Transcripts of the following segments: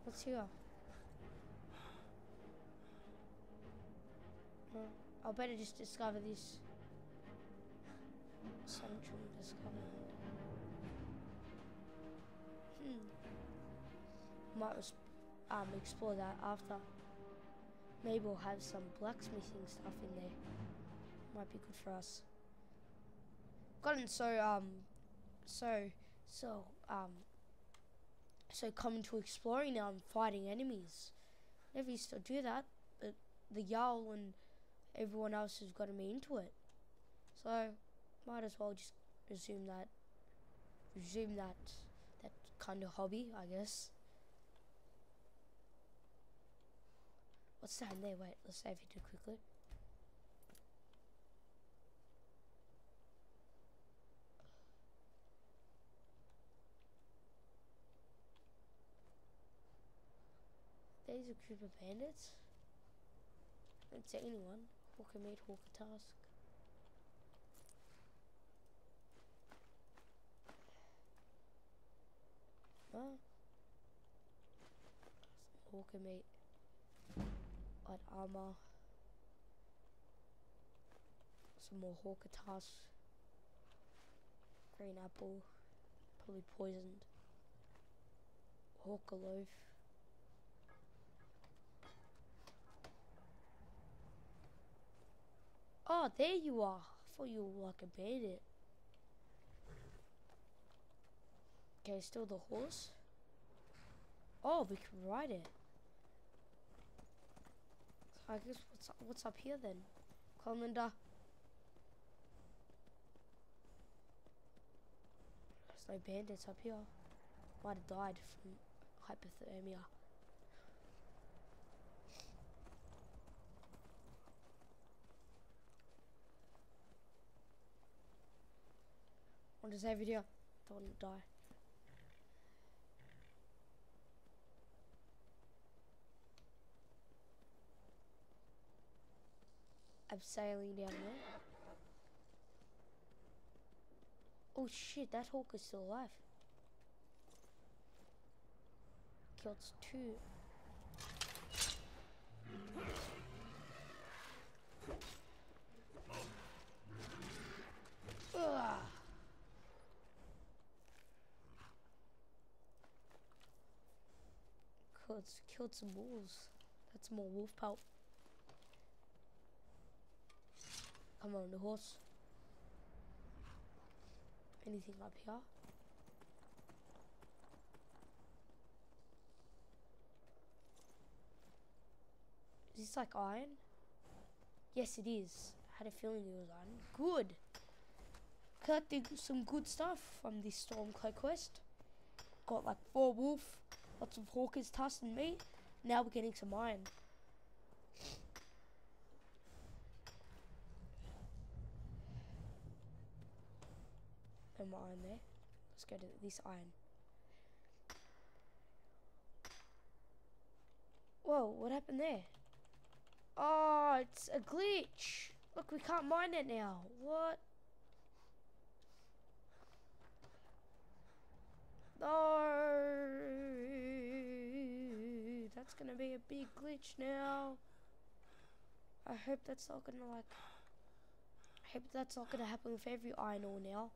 What's here? I'll better just discover this. Central discovered. Might explore that after. Maybe we'll have some blacksmithing stuff in there. Might be good for us. Gotten so common to exploring now and fighting enemies. Never used to do that, but the Jarl and everyone else has gotten me into it. So might as well just resume that kind of hobby, I guess. What's that in there? Wait, let's save it quickly. There's a group of bandits. I don't see anyone. Hawker made Hawker task. Huh? Hawker mate. Light armor. Some more Hawker tasks. Green apple. Probably poisoned. Hawker loaf. Oh, there you are. I thought you were like a bandit. Okay, still the horse. Oh, we can ride it. So I guess what's up here then? Commander. There's no bandits up here. Might have died from hypothermia. Want to save video? Don't die. I'm sailing down there. Oh shit, that hawk is still alive. Killed two. Ugh. Killed some wolves. That's more wolf pelt. Come on, the horse. Anything up here? Is this like iron? Yes, it is. I had a feeling it was iron. Good. Collecting some good stuff from this Stormcloak quest. Got like 4 wolf, lots of hawkers, tusks and meat. Now we're getting some iron. No more iron there. Let's go to this iron. Whoa, what happened there? Oh, it's a glitch. Look, we can't mine it now. What? No. That's gonna be a big glitch now. I hope that's not gonna happen with every iron ore now.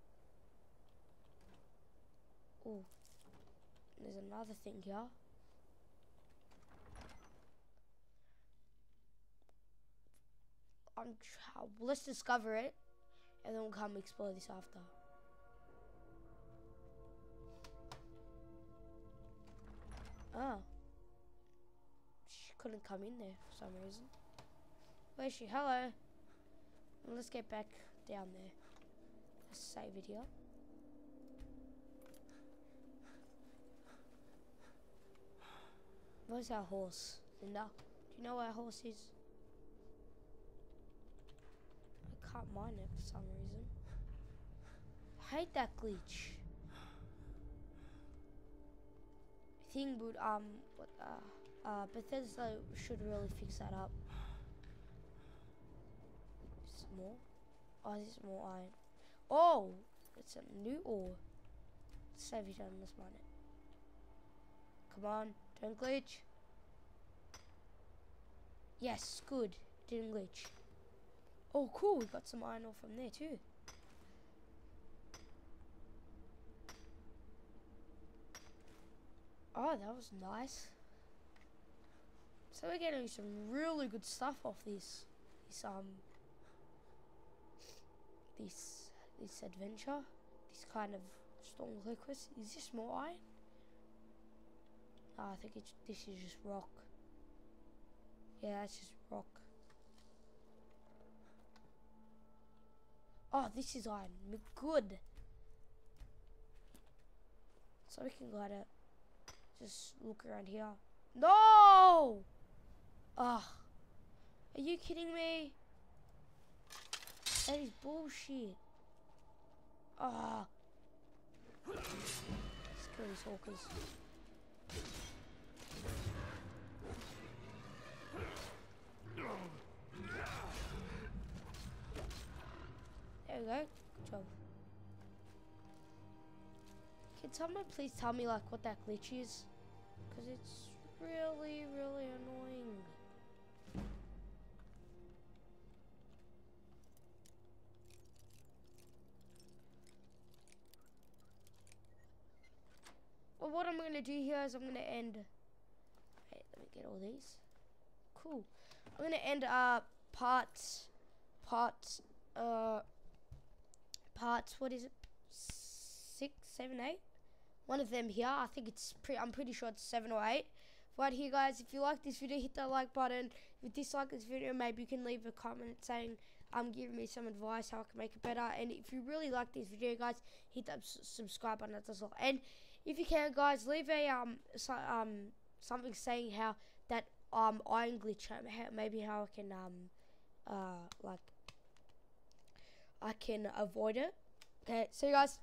Oh, there's another thing here. Let's discover it, and then we'll come explore this after. Oh. She couldn't come in there for some reason. Where's she? Hello. Let's get back down there. Let's save it here. Where's our horse? Linda, do you know where our horse is? I can't mine it for some reason. I hate that glitch. I think Bethesda should really fix that up. Some more? Oh, there's more iron. Oh, it's a new ore. Save it and let's mine it. Come on, Don't glitch. Yes, good. Didn't glitch. Oh, cool. We got some iron ore from there too. Oh, that was nice. So we're getting some really good stuff off this adventure. This kind of storm quest. Is this more iron? No, I think this is just rock. Yeah, that's just rock. Oh, this is iron. Good. So we can go to just look around here. No! Ah, are you kidding me? That is bullshit. Ah. Let's kill these hawkers. There we go. Good job. Can someone please tell me like what that glitch is? Because it's really, really annoying. Well, what I'm going to do here is I'm going to end... Wait, let me get all these. Cool. I'm going to end parts, what is it? 6, 7, 8? One of them here. I think it's I'm pretty sure it's 7 or 8. Right here, guys, if you like this video, hit that like button. If you dislike this video, maybe you can leave a comment saying giving me some advice how I can make it better. And if you really like this video, guys, hit that subscribe button as well. And if you can, guys, leave a something saying how that iron glitch, maybe how I can like I can avoid it. Okay, see you guys.